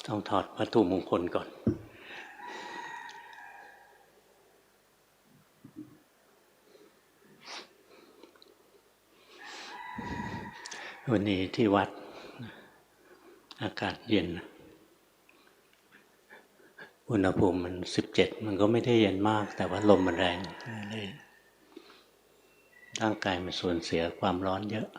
ต้องถอดวัตถุมงคลก่อนวันนี้ที่วัดอากาศเย็นอุณหภูมิมัน17มันก็ไม่ได้เย็นมากแต่ว่าลมมันแรงเลยร่างกายมันสูญเสียความร้อนเยอะ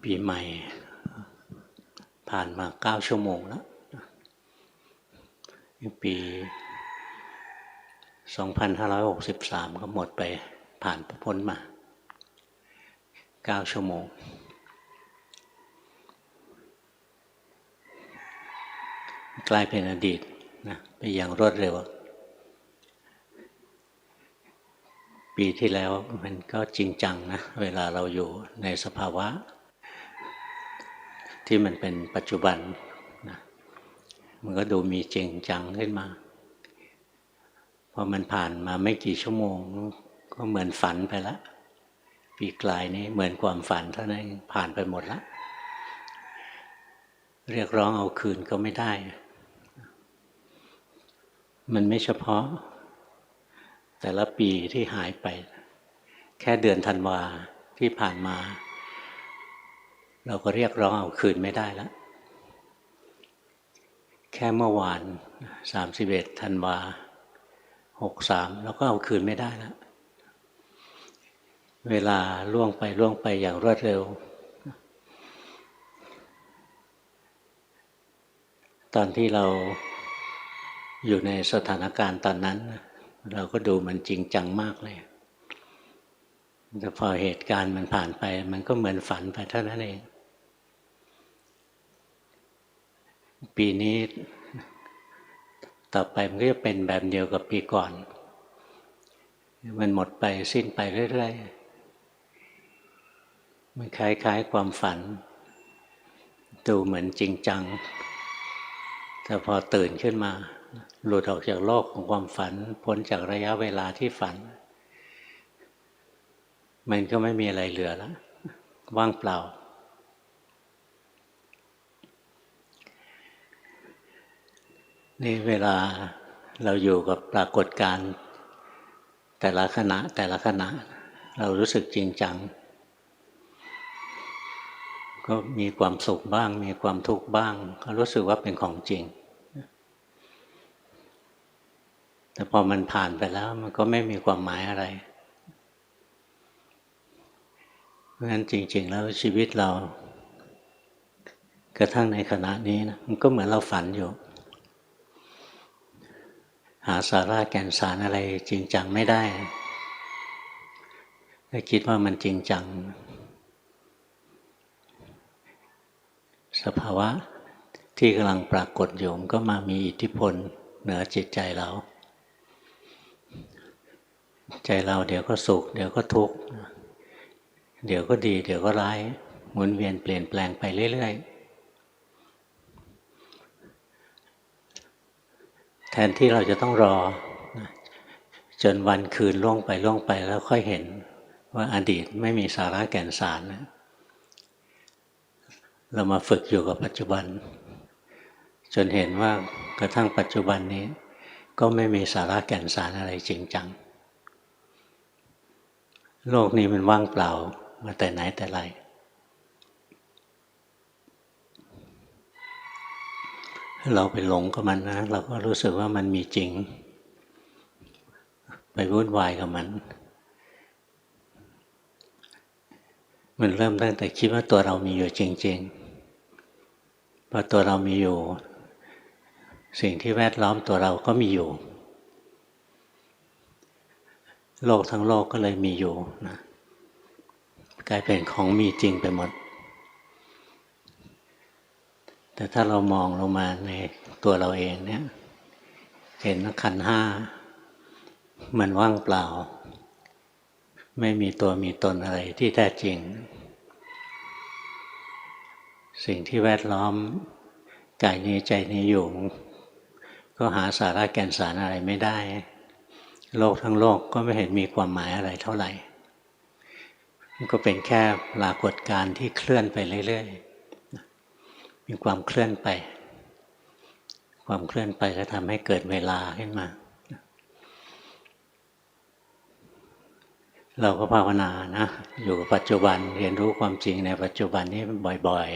ปีใหม่ผ่านมา9 ชั่วโมงแล้วปี2563ก็หมดไปผ่านพ้นมา9 ชั่วโมงกลายเป็นอดีตนะไปอย่างรวดเร็วปีที่แล้วมันก็จริงจังนะเวลาเราอยู่ในสภาวะที่มันเป็นปัจจุบันนะมันก็ดูมีจริงจังขึ้นมาพอมันผ่านมาไม่กี่ชั่วโมงก็เหมือนฝันไปแล้วปีกลายนี้เหมือนความฝันเท่านั้นผ่านไปหมดแล้วเรียกร้องเอาคืนก็ไม่ได้มันไม่เฉพาะแต่ละปีที่หายไปแค่เดือนธันวาที่ผ่านมาเราก็เรียกร้องเอาคืนไม่ได้แล้วแค่เมื่อวาน31 ธันวา63เราก็เอาคืนไม่ได้แล้วเวลาล่วงไปอย่างรวดเร็วตอนที่เราอยู่ในสถานการณ์ตอนนั้นเราก็ดูมันจริงจังมากเลยแต่พอเหตุการณ์มันผ่านไปมันก็เหมือนฝันไปเท่านั้นเองปีนี้ต่อไปมันก็จะเป็นแบบเดียวกับปีก่อนมันหมดไปสิ้นไปเรื่อยๆมันคล้ายๆความฝันดูเหมือนจริงจังแต่พอตื่นขึ้นมาหลุดออกจากโลกของความฝันพ้นจากระยะเวลาที่ฝันมันก็ไม่มีอะไรเหลือแล้วว่างเปล่านี่เวลาเราอยู่กับปรากฏการณ์แต่ละขณะเรารู้สึกจริงจังก็มีความสุขบ้างมีความทุกข์บ้างก็รู้สึกว่าเป็นของจริงแต่พอมันผ่านไปแล้วมันก็ไม่มีความหมายอะไรเพราะฉะนั้นจริงๆแล้วชีวิตเรากระทั่งในขณะนี้นะมันก็เหมือนเราฝันอยู่หาสาระแก่นสารอะไรจริงจังไม่ได้ถ้าคิดว่ามันจริงจังสภาวะที่กำลังปรากฏอยู่มันก็มามีอิทธิพลเหนือจิตใจเราใจเราเดี๋ยวก็สุขเดี๋ยวก็ทุกข์เดี๋ยวก็ดีเดี๋ยวก็ร้ายหมุนเวียนเปลี่ยนแปลงไปเรื่อยๆแทนที่เราจะต้องรอจนวันคืนล่วงไปแล้วค่อยเห็นว่าอดีตไม่มีสาระแก่นสารเรามาฝึกอยู่กับปัจจุบันจนเห็นว่ากระทั่งปัจจุบันนี้ก็ไม่มีสาระแก่นสารอะไรจริงจังโลกนี้มันว่างเปล่ามาแต่ไหนแต่ไรเราไปหลงกับมันนะเราก็รู้สึกว่ามันมีจริงไปวุ่นวายกับมันเริ่มตั้งแต่คิดว่าตัวเรามีอยู่จริงๆพอตัวเรามีอยู่สิ่งที่แวดล้อมตัวเราก็มีอยู่โลกทั้งโลกก็เลยมีอยู่นะกลายเป็นของมีจริงไปหมดแต่ถ้าเรามองลงมาในตัวเราเองเนี่ยเห็นขันธ์ห้ามันว่างเปล่าไม่มีตัวมีตนอะไรที่แท้จริง สิ่งที่แวดล้อมกายนี้ใจนี้อยู่ก็หาสาระแก่นสารอะไรไม่ได้โลกทั้งโลกก็ไม่เห็นมีความหมายอะไรเท่าไหร่มันก็เป็นแค่ปรากฏการณ์ที่เคลื่อนไปเรื่อยๆมีความเคลื่อนไปความเคลื่อนไปก็ทำให้เกิดเวลาขึ้นมาเราก็ภาวนานะอยู่กับปัจจุบันเรียนรู้ความจริงในปัจจุบันนี้บ่อย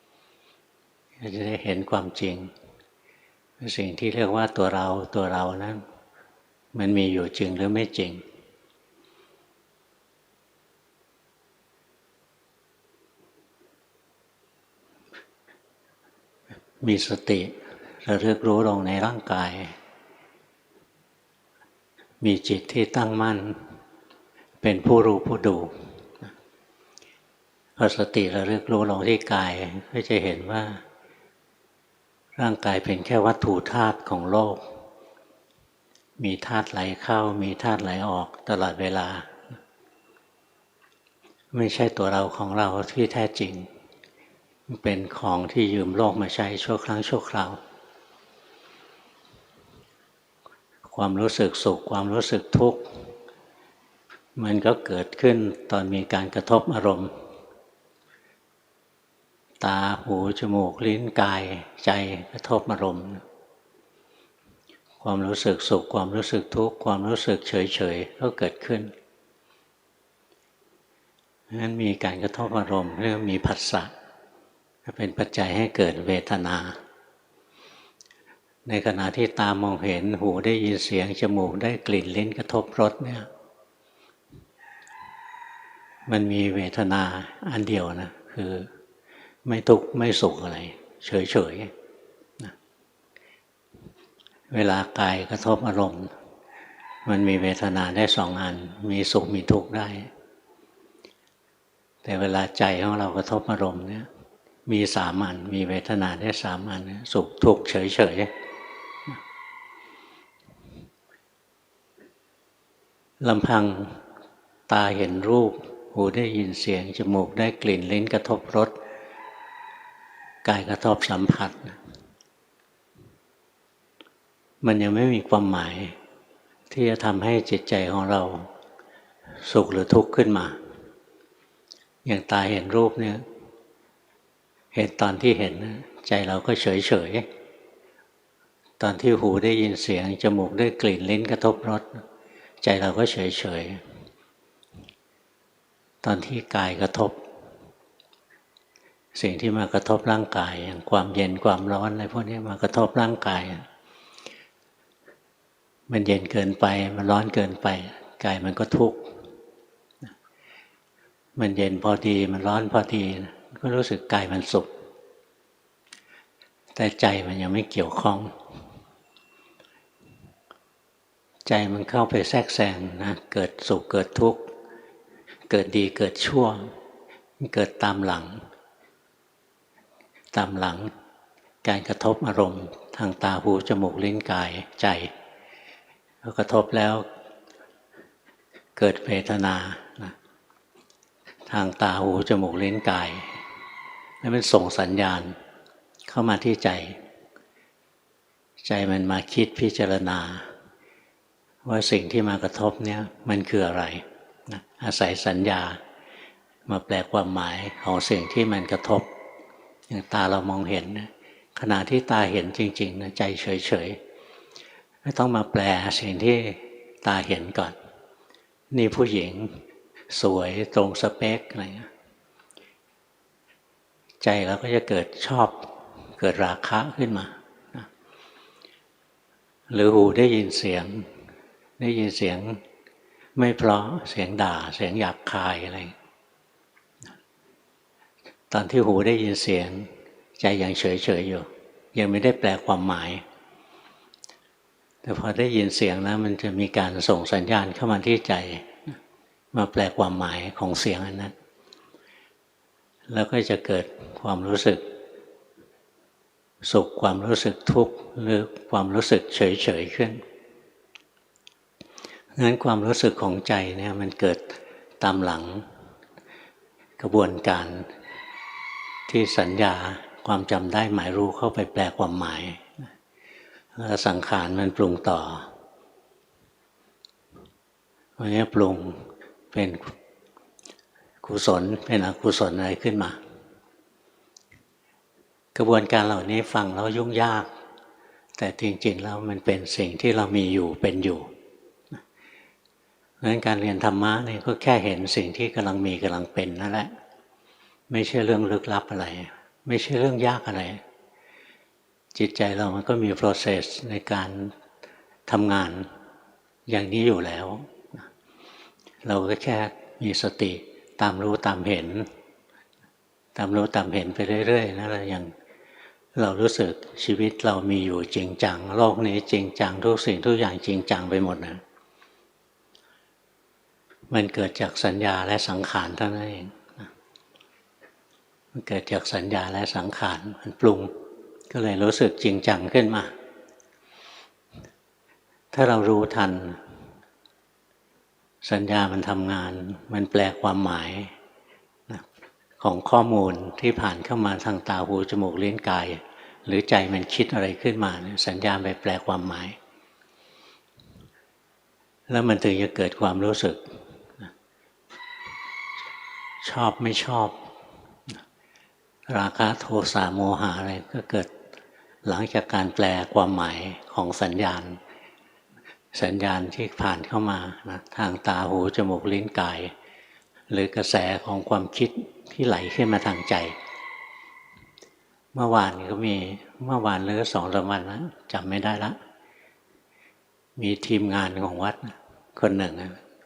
ๆก็จะได้เห็นความจริงสิ่งที่เรียกว่าตัวเรานั้นมันมีอยู่จริงหรือไม่จริงมีสติระลึกรู้ลงในร่างกายมีจิตที่ตั้งมั่นเป็นผู้รู้ผู้ดูพอสติระลึกรู้ลงที่กายก็จะเห็นว่าร่างกายเป็นแค่วัตถุธาตุของโลกมีธาตุไหลเข้ามีธาตุไหลออกตลอดเวลาไม่ใช่ตัวเราของเราที่แท้จริงเป็นของที่ยืมโลกมาใช้ชั่วครั้งชั่วคราวความรู้สึกสุขความรู้สึกทุกข์มันก็เกิดขึ้นตอนมีการกระทบอารมณ์ตาหูจมูกลิ้นกายใจกระทบอารมณ์ความรู้สึกสุขความรู้สึกทุกข์ความรู้สึกเฉยๆก็เกิดขึ้นนั้นมีการกระทบอารมณ์เรียกมีผัสสะเป็นปัจจัยให้เกิดเวทนาในขณะที่ตามองเห็นหูได้ยินเสียงจมูกได้กลิ่นลิ้นกระทบรสเนี่ยมันมีเวทนาอันเดียวนะคือไม่ทุกข์ไม่สุขอะไรเฉยๆนะเวลากายกระทบอารมณ์มันมีเวทนาได้สองอันมีสุขมีทุกข์ได้แต่เวลาใจของเรากระทบอารมณ์เนี่ยมีสามอันมีเวทนาได้สามอันสุขทุกข์เฉยๆลำพังตาเห็นรูปหูได้ยินเสียงจมูกได้กลิ่นลิ้นกระทบรสกายกระทบสัมผัสมันยังไม่มีความหมายที่จะทำให้จิตใจของเราสุขหรือทุกข์ขึ้นมาอย่างตาเห็นรูปเนี่ยเห็นตอนที่เห็นใจเราก็เฉยๆตอนที่หูได้ยินเสียงจมูกได้กลิ่นลิ้นกระทบรสใจเราก็เฉยๆตอนที่กายกระทบสิ่งที่มากระทบร่างกายอย่างความเย็นความร้อนอะไรพวกนี้มากระทบร่างกายมันเย็นเกินไปมันร้อนเกินไปกายมันก็ทุกข์มันเย็นพอดีมันร้อนพอดีก็รู้สึกกายมันสุขแต่ใจมันยังไม่เกี่ยวข้องใจมันเข้าไปแทรกแซงนะเกิดสุขเกิดทุกข์เกิดดีเกิดชั่วเกิดตามหลังการกระทบอารมณ์ทางตาหูจมูกลิ้นกายใจพอกระทบแล้วเกิดเวทนาทางตาหูจมูกลิ้นกายแล้วมันส่งสัญญาณเข้ามาที่ใจมันมาคิดพิจารณาว่าสิ่งที่มากระทบเนี่ยมันคืออะไรอาศัยสัญญามาแปลความหมายของสิ่งที่มันกระทบอย่างตาเรามองเห็นขณะที่ตาเห็นจริงๆนะใจเฉยๆไม่ต้องมาแปลสิ่งที่ตาเห็นก่อนนี่ผู้หญิงสวยตรงสเปคอะไรใจเราก็จะเกิดชอบเกิดราคะขึ้นมาหรือหูได้ยินเสียงไม่เพราะเสียงด่าเสียงหยาบคายอะไรตอนที่หูได้ยินเสียงใจยังเฉยๆอยู่ยังไม่ได้แปลความหมายแต่พอได้ยินเสียงแล้วมันจะมีการส่งสัญญาณเข้ามาที่ใจมาแปลความหมายของเสียงอันนั้นแล้วก็จะเกิดความรู้สึกสุขความรู้สึกทุกข์หรือความรู้สึกเฉยๆขึ้นงั้นความรู้สึกของใจเนี่ยมันเกิดตามหลังกระบวนการ ที่สัญญาความจำได้หมายรู้เข้าไปแปลความหมายแล้วสังขารมันปรุงต่อวันนี้ปรุงเป็นกุศลเป็นอกุศลอะไรขึ้นมากระบวนการเหล่านี้ฟังแล้วยุ่งยากแต่จริงๆแล้วมันเป็นสิ่งที่เรามีอยู่เป็นอยู่เพราะฉะนั้นการเรียนธรรมะนี่ก็แค่เห็นสิ่งที่กำลังมีกำลังเป็นนั่นแหละไม่ใช่เรื่องลึกลับอะไรไม่ใช่เรื่องยากอะไรจิตใจเรามันก็มี process ในการทำงานอย่างนี้อยู่แล้วเราก็แค่มีสติตามรู้ตามเห็นตามรู้ตามเห็นไปเรื่อยๆนั่นแหละอย่างเรารู้สึกชีวิตเรามีอยู่จริงจังโลกนี้จริงจังทุกสิ่งทุกอย่างจริงจังไปหมดนะมันเกิดจากสัญญาและสังขารเท่านั้นเองมันเกิดจากสัญญาและสังขารมันปรุงก็เลยรู้สึกจริงจังขึ้นมาถ้าเรารู้ทันสัญญามันทำงานมันแปลความหมายของข้อมูลที่ผ่านเข้ามาทางตาหูจมูกลิ้นกายหรือใจมันคิดอะไรขึ้นมาสัญญาไปแปลความหมายแล้วมันถึงจะเกิดความรู้สึกชอบไม่ชอบราคะโทสะโมหะอะไรก็เกิดหลังจากการแปลความหมายของสัญญาณที่ผ่านเข้ามานะทางตาหูจมูกลิ้นกายหรือกระแสของความคิดที่ไหลขึ้นมาทางใจเมื่อวานก็มีเมื่อวานหรือ2-3 วันนะจำไม่ได้ละมีทีมงานของวัดคนหนึ่ง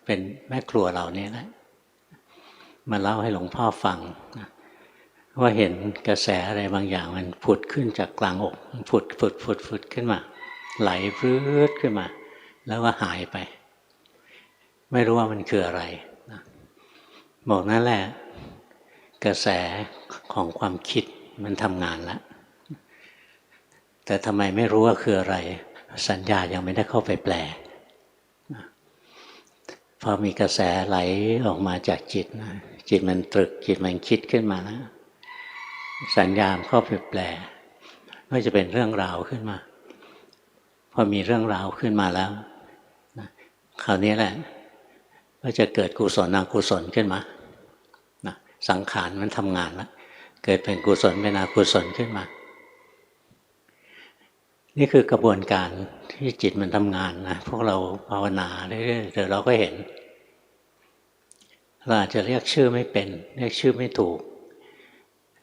เป็นแม่ครัวเหล่านี้แหละมาเล่าให้หลวงพ่อฟังว่าเห็นกระแสอะไรบางอย่างมันผุดขึ้นจากกลางอกผุดขึ้นมาไหลพรืดขึ้นมาแล้วก็หายไปไม่รู้ว่ามันคืออะไรบอกนั่นแหละกระแสของความคิดมันทำงานแล้วแต่ทำไมไม่รู้ว่าคืออะไรสัญญายังไม่ได้เข้าไปแปลพอมีกระแสไหลออกมาจากจิตจิตมันตรึกจิตมันคิดขึ้นมานะสัญญาเข้าไปแปลก็จะเป็นเรื่องราวขึ้นมาพอมีเรื่องราวขึ้นมาแล้วคราวนี้แหละก็จะเกิดกุศลอกุศลขึ้นมาสังขารมันทำงานแล้วเกิดเป็นกุศลเป็นอกุศลขึ้นมานี่คือกระบวนการที่จิตมันทำงานนะพวกเราภาวนาเรื่อยๆเดี๋ยวเราก็เห็นเราอาจจะเรียกชื่อไม่เป็นเรียกชื่อไม่ถูก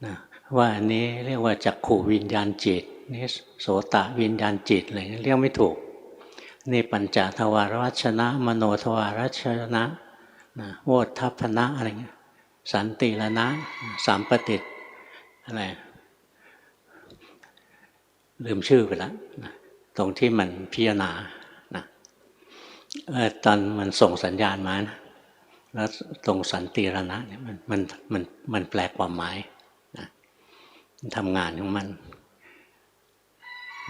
นะว่าอันนี้เรียกว่าจักขุวิญญาณจิตนี่โสตวิญญาณจิตอะไรเรียกไม่ถูกนี่ปัญจทวารวัชนะมโนทวารวัชนะโวทัพพนะอะไรเงี้ยสันติรณะสามปฏิอะไรลืมชื่อไปแล้วตรงที่มันพิจารณาตอนมันส่งสัญญาณมานะแล้วตรงสันติรณะเนี่ยมันแปลความหมายมันทำงานของมัน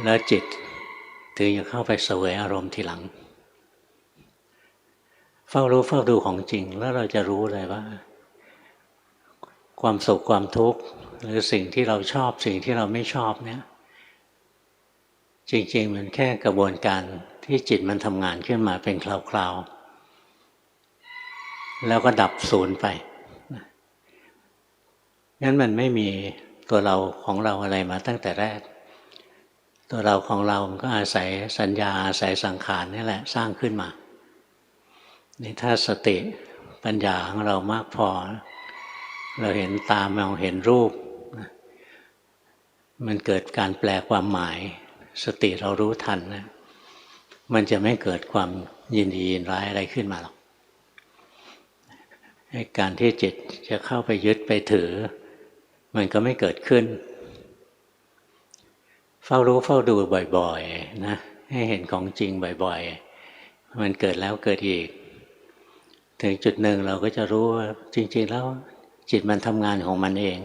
แล้วจิตถึงจะเข้าไปเสวยอารมณ์ทีหลังเฝ้ารู้เฝ้าดูของจริงแล้วเราจะรู้เลยว่าความสุขความทุกข์หรือสิ่งที่เราชอบสิ่งที่เราไม่ชอบเนี่ยจริงๆมันแค่กระบวนการที่จิตมันทำงานขึ้นมาเป็นคราวๆแล้วก็ดับสูญไปงั้นมันไม่มีตัวเราของเราอะไรมาตั้งแต่แรกตัวเราของเรามันก็อาศัยสัญญาอาศัยสังขารนี่แหละสร้างขึ้นมานี่ถ้าสติปัญญาของเรามากพอเราเห็นตามองเห็นรูปมันเกิดการแปลความหมายสติเรารู้ทันนะมันจะไม่เกิดความยินดียินร้ายอะไรขึ้นมาหรอกการที่จิตจะเข้าไปยึดไปถือมันก็ไม่เกิดขึ้นเฝ้ารู้เฝ้าดูบ่อยๆนะให้เห็นของจริงบ่อยๆมันเกิดแล้วเกิดอีกถึงจุดหนึ่งเราก็จะรู้ว่าจริงๆแล้วจิตมันทำงานของมันเอง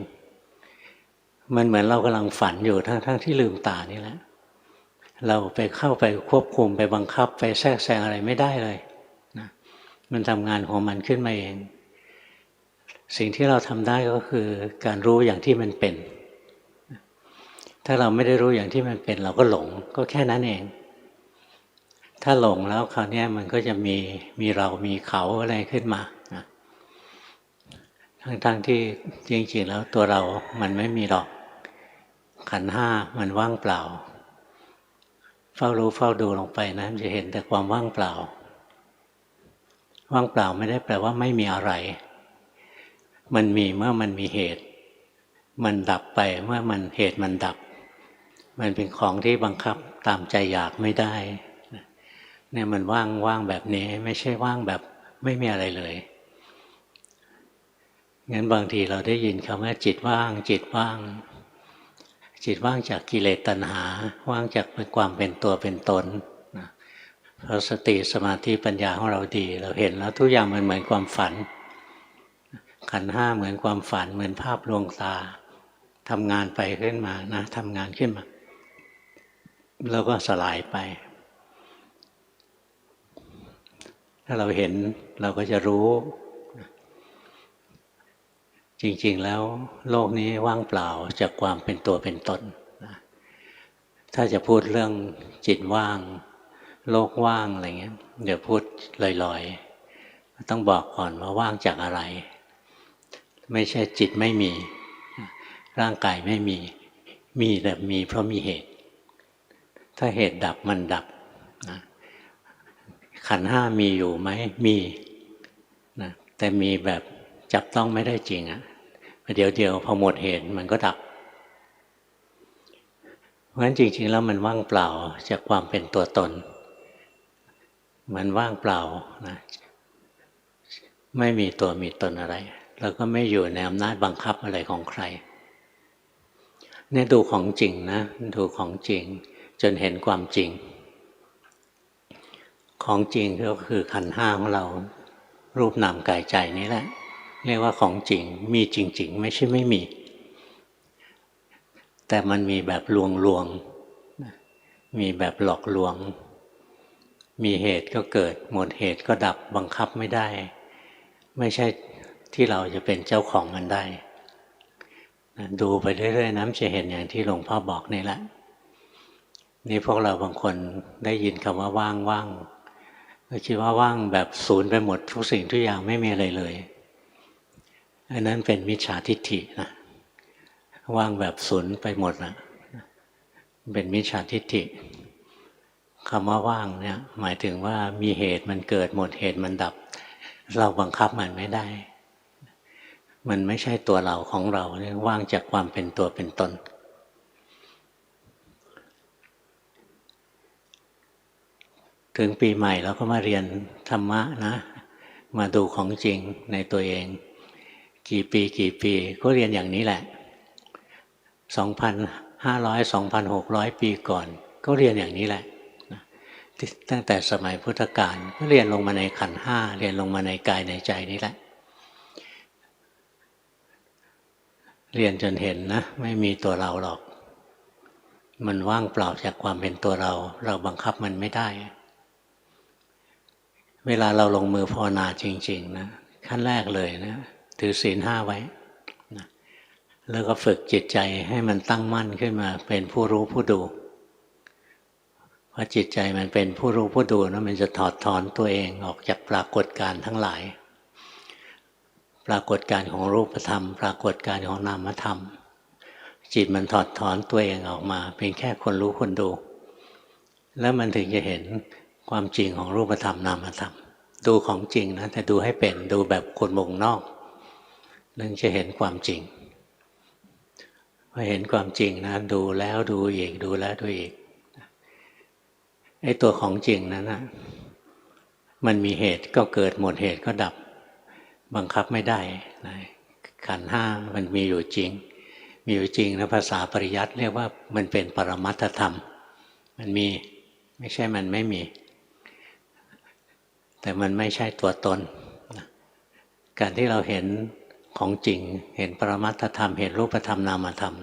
มันเหมือนเรากำลังฝันอยู่ทั้งที่ลืมตานี่แหละเราไปเข้าไปควบคุมไปบังคับไปแทรกแซงอะไรไม่ได้เลยนะมันทำงานของมันขึ้นมาเอง สิ่งที่เราทำได้ก็คือการรู้อย่างที่มันเป็นถ้าเราไม่ได้รู้อย่างที่มันเป็นเราก็หลงก็แค่นั้นเองถ้าหลงแล้วคราวนี้มันก็จะมีเรามีเขาอะไรขึ้นมาทั้งที่จริงๆแล้วตัวเรามันไม่มีหรอกขันธ์ห้ามันว่างเปล่าเฝ้ารู้เฝ้าดูลงไปนะจะเห็นแต่ความว่างเปล่าว่างเปล่าไม่ได้แปลว่าไม่มีอะไรมันมีเมื่อมันมีเหตุมันดับไปเมื่อมันเหตุมันดับมันเป็นของที่บังคับตามใจอยากไม่ได้เนี่ยมันว่างแบบนี้ไม่ใช่ว่างแบบไม่มีอะไรเลยงั้นบางทีเราได้ยินคำว่าจิตว่างจิตว่างจิตว่างจากกิเลสตัณหาว่างจากความเป็นตัวเป็นตนเพราะสติสมาธิปัญญาของเราดีเราเห็นแล้วทุกอย่างมันเหมือนความฝันขันธ์ห้าเหมือนความฝันเหมือนภาพลวงตาทำงานไปขึ้นมานะทำงานขึ้นมาแล้วก็สลายไปถ้าเราเห็นเราก็จะรู้จริงๆแล้วโลกนี้ว่างเปล่าจากความเป็นตัวเป็นตนถ้าจะพูดเรื่องจิตว่างโลกว่างอะไรเงี้ยเดี๋ยวพูดลอยๆต้องบอกก่อนว่าว่างจากอะไรไม่ใช่จิตไม่มีร่างกายไม่มีแต่มีเพราะมีเหตุถ้าเหตุดับมันดับขันธ์ห้ามีอยู่ไหมมีนะแต่มีแบบจับต้องไม่ได้จริงอ่ะเดี๋ยวพอหมดเหตุมันก็ดับเพราะฉะนั้นจริงๆแล้วมันว่างเปล่าจากความเป็นตัวตนมันว่างเปล่านะไม่มีตัวมีตนอะไรแล้วก็ไม่อยู่ในอำนาจบังคับอะไรของใครเนี่ยดูของจริงนะดูของจริงจนเห็นความจริงของจริงก็คือขันธ์ห้าของเรารูปนามกายใจนี้แหละเรียกว่าของจริงมีจริงๆไม่ใช่ไม่มีแต่มันมีแบบลวงมีแบบหลอกลวงมีเหตุก็เกิดหมดเหตุก็ดับบังคับไม่ได้ไม่ใช่ที่เราจะเป็นเจ้าของมันได้ดูไปเรื่อยๆน้ำจะเห็นอย่างที่หลวงพ่อบอกนี่แหละนี่พวกเราบางคนได้ยินคำว่าว่างก็คิดว่าว่างแบบศูนย์ไปหมดทุกสิ่งทุกอย่างไม่มีอะไรเลยอันนั้นเป็นมิจฉาทิฏฐินะว่างแบบศูนย์ไปหมดนะเป็นมิจฉาทิฏฐิคำว่าว่างเนี่ยหมายถึงว่ามีเหตุมันเกิดหมดเหตุมันดับเราบังคับมันไม่ได้มันไม่ใช่ตัวเราของเราเนี่ยว่างจากความเป็นตัวเป็นตนถึงปีใหม่เราก็มาเรียนธรรมะนะมาดูของจริงในตัวเองกี่ปีก็เรียนอย่างนี้แหละ2,500 2,600 ปีก่อนก็เรียนอย่างนี้แหละตั้งแต่สมัยพุทธกาลก็เรียนลงมาในขันธ์ห้าเรียนลงมาในกายในใจนี่แหละเรียนจนเห็นนะไม่มีตัวเราหรอกมันว่างเปล่าจากความเป็นตัวเราบังคับมันไม่ได้เวลาเราลงมือภาวนาจริงๆนะขั้นแรกเลยนะถือศีลห้าไว้นะแล้วก็ฝึกจิตใจให้มันตั้งมั่นขึ้นมาเป็นผู้รู้ผู้ดูพอจิตใจมันเป็นผู้รู้ผู้ดูนะมันจะถอดถอนตัวเองออกจากปรากฏการณ์ทั้งหลายปรากฏการณ์ของรูปธรรมปรากฏการณ์ของนามธรรมจิตมันถอดถอนตัวเองออกมาเป็นแค่คนรู้คนดูแล้วมันถึงจะเห็นความจริงของรูปธรรมนามธรรมดูของจริงนะแต่ดูให้เป็นดูแบบคนวงนอกนั่นจะเห็นความจริงพอเห็นความจริงนะดูแล้วดูอีกดูแล้วดูอีกไอ้ตัวของจริงนั้นนะมันมีเหตุก็เกิดหมดเหตุก็ดับบังคับไม่ได้นะขันธ์ห้ามันมีอยู่จริงมีอยู่จริงนะภาษาปริยัติเรียกว่ามันเป็นปรมัตถธรรมมันมีไม่ใช่มันไม่มีแต่มันไม่ใช่ตัวตนการที่เราเห็นของจริงเห็นปรมัตถธรรมเห็นรูปธรรมนามธรรม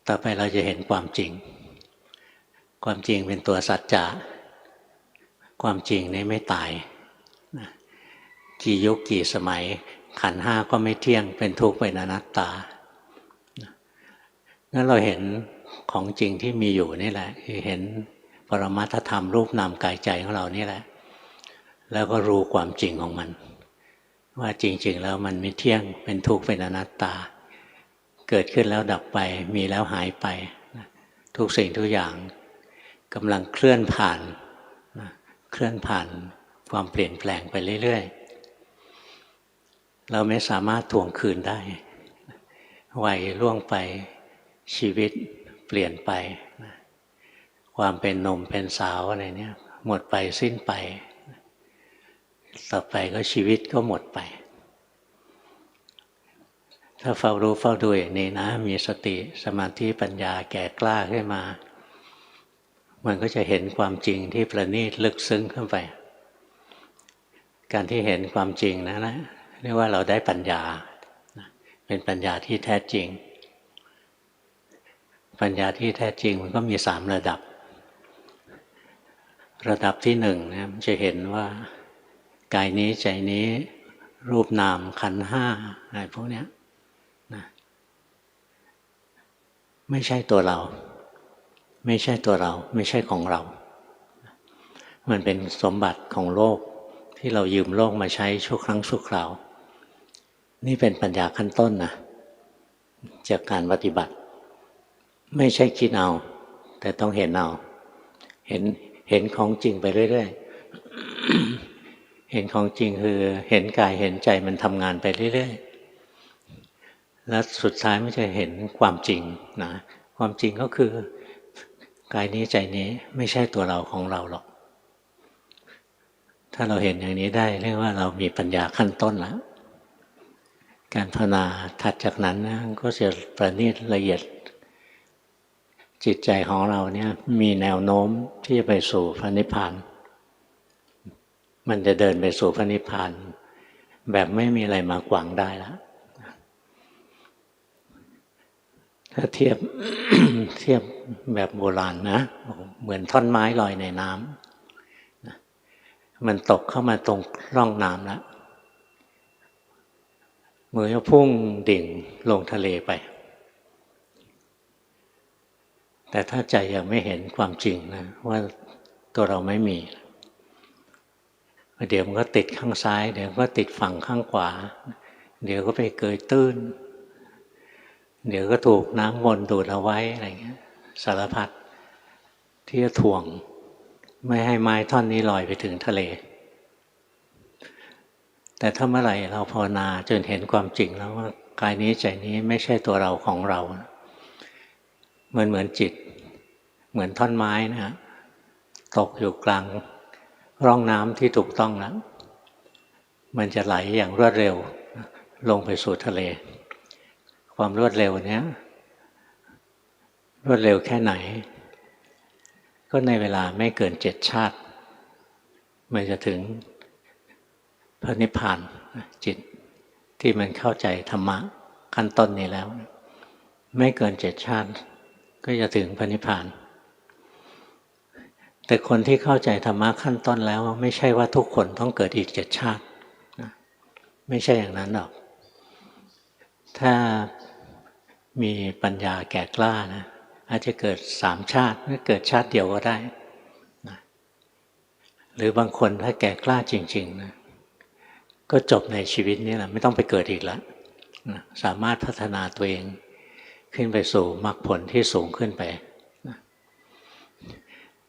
ต่อไปเราจะเห็นความจริงความจริงเป็นตัวสัจจะความจริงนี้ไม่ตายกี่ยุคกี่สมัย ขันธ์ห้าก็ไม่เที่ยงเป็นทุกข์เป็นอนัตตางั้นเราเห็นของจริงที่มีอยู่นี่แหละคือเห็นปรมัตถธรรมรูปนามกายใจของเรานี่แหละแล้วก็รู้ความจริงของมันว่าจริงๆแล้วมันไม่เที่ยงเป็นทุกข์เป็นอนัตตาเกิดขึ้นแล้วดับไปมีแล้วหายไปทุกสิ่งทุกอย่างกำลังเคลื่อนผ่านเคลื่อนผ่านความเปลี่ยนแปลงไปเรื่อยๆเราไม่สามารถทวงคืนได้วัยล่วงไปชีวิตเปลี่ยนไปความเป็นหนุ่มเป็นสาวอะไรเนี่ยหมดไปสิ้นไปต่อไปก็ชีวิตก็หมดไปถ้าเฝ้ารู้เฝ้าดูอย่างนี้นะมีสติสมาธิปัญญาแก่กล้าขึ้นมามันก็จะเห็นความจริงที่ประณีตลึกซึ้งขึ้นไปการที่เห็นความจริงนะเรียกว่าเราได้ปัญญาเป็นปัญญาที่แท้จริงปัญญาที่แท้จริงมันก็มี3ระดับระดับที่1นะมันจะเห็นว่ากายนี้ใจนี้รูปนามขันธ์ห้าอะไรพวกนี้นะไม่ใช่ตัวเราไม่ใช่ตัวเราไม่ใช่ของเรามันเป็นสมบัติของโลกที่เรายืมโลกมาใช้ชั่วครั้งชั่วคราวนี่เป็นปัญญาขั้นต้นนะจากการปฏิบัติไม่ใช่คิดเอาแต่ต้องเห็นเอาเห็นของจริงไปเรื่อยๆเห็นของจริงคือเห็นกายเห็นใจมันทำงานไปเรื่อยๆแล้วสุดท้ายมันจะเห็นความจริงนะความจริงก็คือกายนี้ใจนี้ไม่ใช่ตัวเราของเราหรอกถ้าเราเห็นอย่างนี้ได้เรียกว่าเรามีปัญญาขั้นต้นแล้วการภาวนาถัดจากนั้นนะก็จะประณีตละเอียดจิตใจของเราเนี่ยมีแนวโน้มที่จะไปสู่พระนิพพานมันจะเดินไปสู่พระนิพพานแบบไม่มีอะไรมาขวางได้แล้วถ้าเทียบ เทียบแบบโบราณนะเหมือนท่อนไม้ลอยในน้ำมันตกเข้ามาตรงร่องน้ำแล้วมือก็พุ่งดิ่งลงทะเลไปแต่ถ้าใจยังไม่เห็นความจริงนะว่าตัวเราไม่มีเดี๋ยวมันก็ติดข้างซ้ายเดี๋ยวก็ติดฝั่งข้างขวาเดี๋ยวก็ไปเกยตื้นเดี๋ยวก็ถูกน้ำวนดูดเอาไว้อะไรเงี้ยสารพัดที่จะถ่วงไม่ให้ไม้ท่อนนี้ลอยไปถึงทะเลแต่ถ้าเมื่อไหร่เราภาวนาจนเห็นความจริงแล้วว่ากายนี้ใจนี้ไม่ใช่ตัวเราของเรามันเหมือนจิตเหมือนท่อนไม้นะฮะตกอยู่กลางร่องน้ำที่ถูกต้องแล้วมันจะไหลอย่างรวดเร็วลงไปสู่ทะเลความรวดเร็วเนี้ยรวดเร็วแค่ไหนก็ในเวลาไม่เกิน7 ชาติมันจะถึงพระนิพพานจิตที่มันเข้าใจธรรมะขั้นต้นนี้แล้วไม่เกิน7 ชาติก็จะถึงพระนิพพานแต่คนที่เข้าใจธรรมะขั้นต้นแล้วไม่ใช่ว่าทุกคนต้องเกิดอีก7 ชาติไม่ใช่อย่างนั้นหรอกถ้ามีปัญญาแก่กล้านะอาจจะเกิด3 ชาติหรือเกิดชาติเดียวก็ได้นะหรือบางคนถ้าแก่กล้าจริงๆนะก็จบในชีวิตนี้แหละไม่ต้องไปเกิดอีกแล้วนะสามารถพัฒนาตัวเองขึ้นไปสู่มรรคผลที่สูงขึ้นไปนะ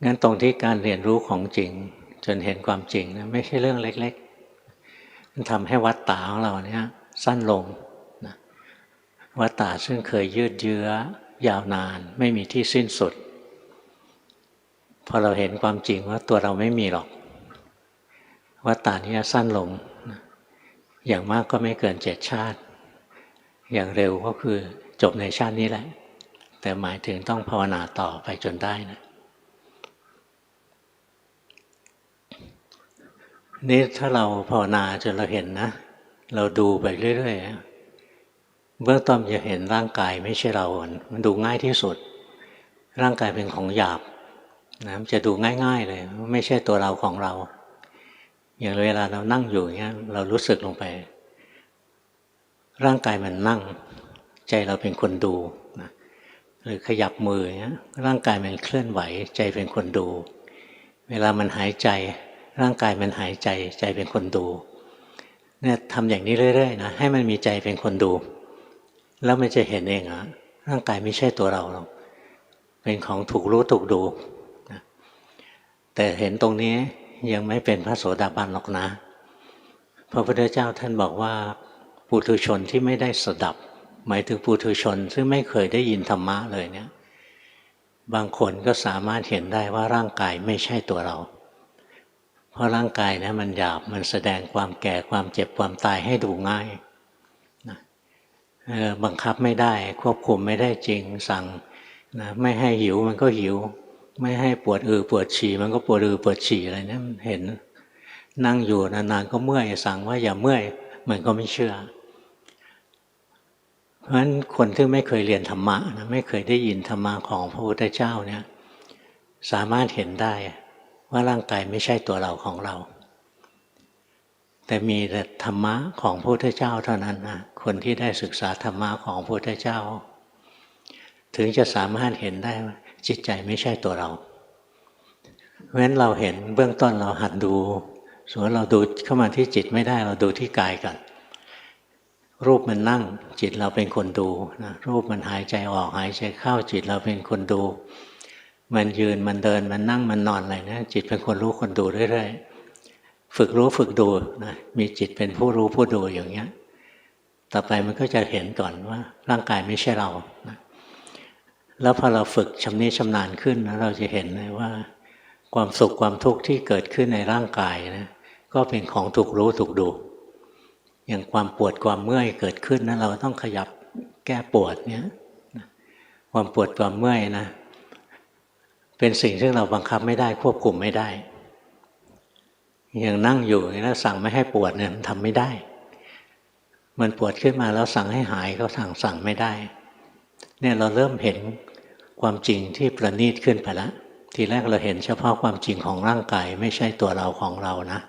งั้นตรงที่การเรียนรู้ของจริงจนเห็นความจริงนะไม่ใช่เรื่องเล็กๆมันทำให้วัฏฏะของเราเนี่ยสั้นลงนะวัฏฏะซึ่งเคยยืดเยื้อยาวนานไม่มีที่สิ้นสุดพอเราเห็นความจริงว่าตัวเราไม่มีหรอกวัฏฏะนี้สั้นลงอย่างมากก็ไม่เกิน7 ชาติอย่างเร็วก็คือจบในชาตินี้แหละแต่หมายถึงต้องภาวนาต่อไปจนได้นะนี่ถ้าเราภาวนาจนเราเห็นนะเราดูไปเรื่อยๆเบื้องต้นจะเห็นร่างกายไม่ใช่เรามันดูง่ายที่สุดร่างกายเป็นของหยาบนะจะดูง่ายๆเลยไม่ใช่ตัวเราของเราอย่างเวลาเรานั่งอยู่อย่างเงี้ยเรารู้สึกลงไป ร่างกายมันนั่งใจเราเป็นคนดูนะหรือขยับมือเนี้ยร่างกายมันเคลื่อนไหวใจเป็นคนดูเวลามันหายใจร่างกายมันหายใจใจเป็นคนดูเนี่ยทำอย่างนี้เรื่อยๆนะให้มันมีใจเป็นคนดูแล้วมันจะเห็นเองอะร่างกายไม่ใช่ตัวเราหรอกเป็นของถูกรู้ถูกดูนะแต่เห็นตรงนี้ยังไม่เป็นพระโสดาบันหรอกนะพระพุทธเจ้าท่านบอกว่าปุถุชนที่ไม่ได้สดับหมายถึงปุถุชนซึ่งไม่เคยได้ยินธรรมะเลยเนี่ยบางคนก็สามารถเห็นได้ว่าร่างกายไม่ใช่ตัวเราเพราะร่างกายนะมันหยาบมันแสดงความแก่ความเจ็บความตายให้ดูง่ายนะบังคับไม่ได้ควบคุมไม่ได้จริงสั่งนะไม่ให้หิวมันก็หิวไม่ให้ปวดปวดฉี่มันก็ปวดปวดฉี่อะไรเนี่ยมันเห็นนั่งอยู่นานๆก็เมื่อยสั่งว่าอย่าเมื่อยมันก็ไม่เชื่อเพราะฉะนั้นคนที่ไม่เคยเรียนธรรมะนะไม่เคยได้ยินธรรมะของพระพุทธเจ้าเนี่ยสามารถเห็นได้ว่าร่างกายไม่ใช่ตัวเราของเราแต่มีแต่ธรรมะของพระพุทธเจ้าเท่านั้นนะคนที่ได้ศึกษาธรรมะของพระพุทธเจ้าถึงจะสามารถเห็นได้ว่าจิตใจไม่ใช่ตัวเราเพราะฉะนั้นเราเห็นเบื้องต้นเราหัดดูสมมติเราดูเข้ามาที่จิตไม่ได้เราดูที่กายก่อนรูปมันนั่งจิตเราเป็นคนดูนะรูปมันหายใจออกหายใจเข้าจิตเราเป็นคนดูมันยืนมันเดินมันนั่งมันนอนอะไรนะจิตเป็นคนรู้คนดูเรื่อยๆฝึกรู้ฝึกดูนะมีจิตเป็นผู้รู้ผู้ดูอย่างเงี้ยต่อไปมันก็จะเห็นก่อนว่าร่างกายไม่ใช่เรานะแล้วพอเราฝึกชำนิชำนาญขึ้นนะเราจะเห็นเลยว่าความสุขความทุกข์ที่เกิดขึ้นในร่างกายนะก็เป็นของถูกรู้ถูกดูอย่างความปวดความเมื่อยเกิดขึ้นนะเราต้องขยับแก้ปวดเนี้ยความปวดความเมื่อยนะเป็นสิ่งที่เราบังคับไม่ได้ควบคุมไม่ได้อย่างนั่งอยู่แล้วสั่งไม่ให้ปวดเนี่ยมันทำไม่ได้มันปวดขึ้นมาแล้วสั่งให้หายก็สั่งไม่ได้เนี่ยเราเริ่มเห็นความจริงที่ประณีตขึ้นไปแล้วทีแรกเราเห็นเฉพาะความจริงของร่างกายไม่ใช่ตัวเราของเรานะ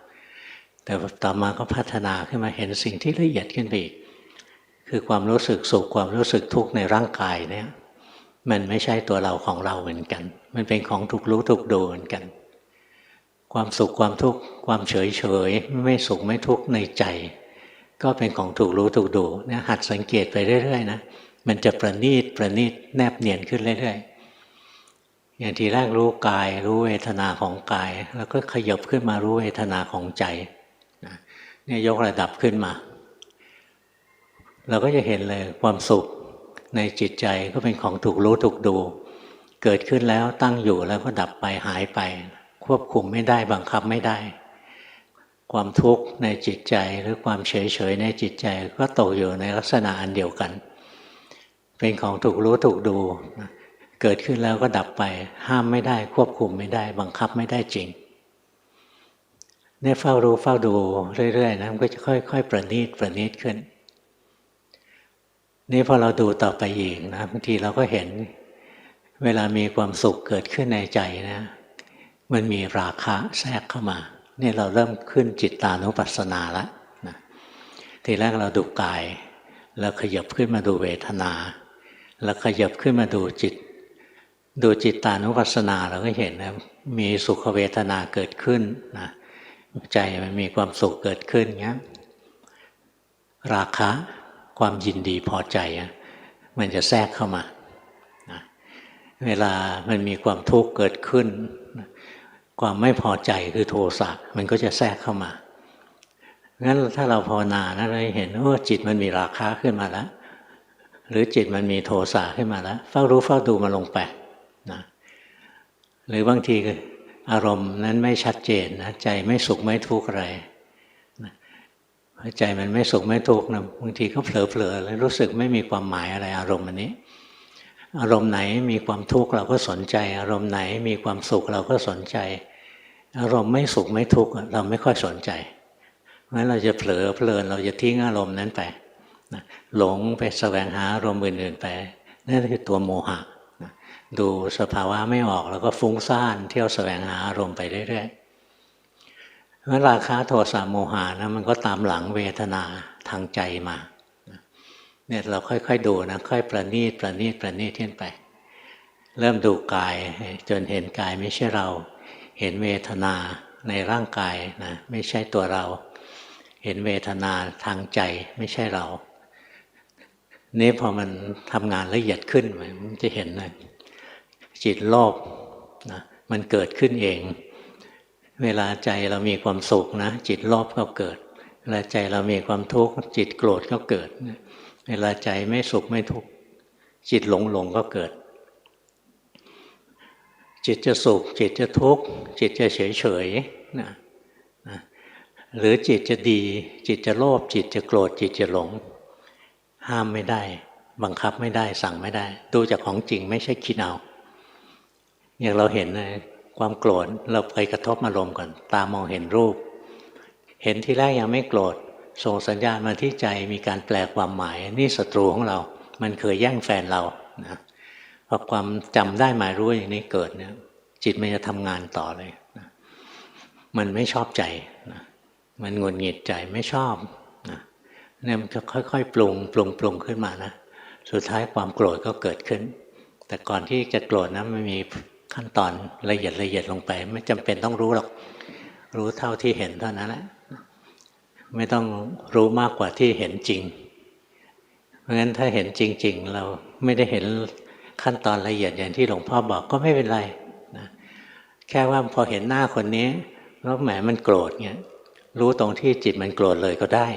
แต่ต่อมาก็พัฒนาขึ้นมาเห็นสิ่งที่ละเอียดขึ้นไปอีกคือความรู้สึกสุขความรู้สึกทุกข์ในร่างกายเนี่ยมันไม่ใช่ตัวเราของเราเหมือนกันมันเป็นของถูกรู้ถูกดูเหมือนกันความสุขความทุกข์ความเฉยไม่สุขไม่ทุกข์ในใจก็เป็นของถูกรู้ถูกดูเนี่ยหัดสังเกตไปเรื่อยๆนะมันจะประณีตแนบเนียนขึ้นเรื่อยๆอย่างทีแรกรู้กายรู้เวทนาของกายแล้วก็ขยับขึ้นมารู้เวทนาของใจเนี่ยยกระดับขึ้นมาเราก็จะเห็นเลยความสุขในจิตใจก็เป็นของถูกรู้ถูกดูเกิดขึ้นแล้วตั้งอยู่แล้วก็ดับไปหายไปควบคุมไม่ได้บังคับไม่ได้ความทุกข์ในจิตใจหรือความเฉยในจิตใจก็ตกอยู่ในลักษณะอันเดียวกันเป็นของถูกรู้ถูกดูเกิดขึ้นแล้วก็ดับไปห้ามไม่ได้ควบคุมไม่ได้บังคับไม่ได้จริงเนี่ยเฝ้ารู้เฝ้าดูเรื่อยๆนะมันก็จะค่อยๆประณีตขึ้นนี่พอเราดูต่อไปอีกนะบางทีเราก็เห็นเวลามีความสุขเกิดขึ้นในใจนะมันมีราคะแทรกเข้ามานี่เราเริ่มขึ้นจิตตานุปัสสนาแล้วนะทีแรกเราดูกายแล้วขยับขึ้นมาดูเวทนาแล้วขยับขึ้นมาดูจิตดูจิตตานุปัสสนาเราก็เห็นนะมีสุขเวทนาเกิดขึ้นนะใจมันมีความสุขเกิดขึ้นเงี้ยราคะความยินดีพอใจมันจะแทรกเข้ามานะเวลามันมีความทุกข์เกิดขึ้นความไม่พอใจคือโทสะมันก็จะแทรกเข้ามางั้นถ้าเราภาวนานะเราเห็นว่าจิตมันมีราคะขึ้นมาแล้วหรือจิตมันมีโทสะขึ้นมาแล้วเฝ้ารู้เฝ้าดูมันลงไปนะหรือบางทีอารมณ์นั้นไม่ชัดเจนนะใจไม่สุขไม่ทุกข์อะไรนะใจมันไม่สุขไม่ทุกข์นะบางทีก็เผลอๆแล้วรู้สึกไม่มีความหมายอะไรอารมณ์อันนี้อารมณ์ไหนมีความทุกข์เราก็สนใจอารมณ์ไหนมีความสุขเราก็สนใจอารมณ์ไม่สุขไม่ทุกข์เราไม่ค่อยสนใจเพราะฉะนั้นเราจะเผลอเพลินเราจะทิ้งอารมณ์นั้นไปหลงไปแสวงหาอารมณ์อื่นๆไปนั่นคือตัวโมหะดูสภาวะไม่ออกแล้วก็ฟุ้งซ่านเที่ยวแสวงหาอารมณ์ไปเรื่อยๆเพราะราคะโทสะโมหะนะมันก็ตามหลังเวทนาทางใจมา เนี่ยเราค่อยๆดูนะค่อยประณีตขึ้นไปเริ่มดูกายจนเห็นกายไม่ใช่เราเห็นเวทนาในร่างกายนะไม่ใช่ตัวเราเห็นเวทนาทางใจไม่ใช่เรานี่พอมันทำงานละเอียดขึ้นมันจะเห็นเลยจิตโลภนะมันเกิดขึ้นเองเวลาใจเรามีความสุขนะจิตโลภก็เกิดเวลาใจเรามีความทุกข์จิตโกรธก็เกิดเวลาใจไม่สุขไม่ทุกข์จิตหลงก็เกิดจิตจะสุขจิตจะทุกข์จิตจะเฉยนะหรือจิตจะดีจิตจะโลภจิตจะโกรธจิตจะหลงห้ามไม่ได้บังคับไม่ได้สั่งไม่ได้ดูจากของจริงไม่ใช่คิดเอาอย่างเราเห็นความโกรธเราไปกระทบอารมณ์ก่อนตามองเห็นรูปเห็นทีแรกยังไม่โกรธส่งสัญญาณมาที่ใจมีการแปลความหมายนี่ศัตรูของเรามันเคยแย่งแฟนเรานะพอความจำได้หมายรู้อย่างนี้เกิดเนี่ยจิตมันจะทำงานต่อเลยนะมันไม่ชอบใจนะมันหงุดหงิดใจไม่ชอบนะเนี่ยมันจะค่อยๆปรุงขึ้นมานะสุดท้ายความโกรธก็เกิดขึ้นแต่ก่อนที่จะโกรธนะมันมีขั้นตอนละเอียดลงไปไม่จำเป็นต้องรู้หรอกรู้เท่าที่เห็นเท่านั้นแหละไม่ต้องรู้มากกว่าที่เห็นจริงเพราะงั้นถ้าเห็นจริงๆเราไม่ได้เห็นขั้นตอนละเอียดอย่างที่หลวงพ่อบอกก็ไม่เป็นไรนะแค่ว่าพอเห็นหน้าคนนี้แล้วแหมมันโกรธเงี้ยรู้ตรงที่จิตมันโกรธเลยก็ได้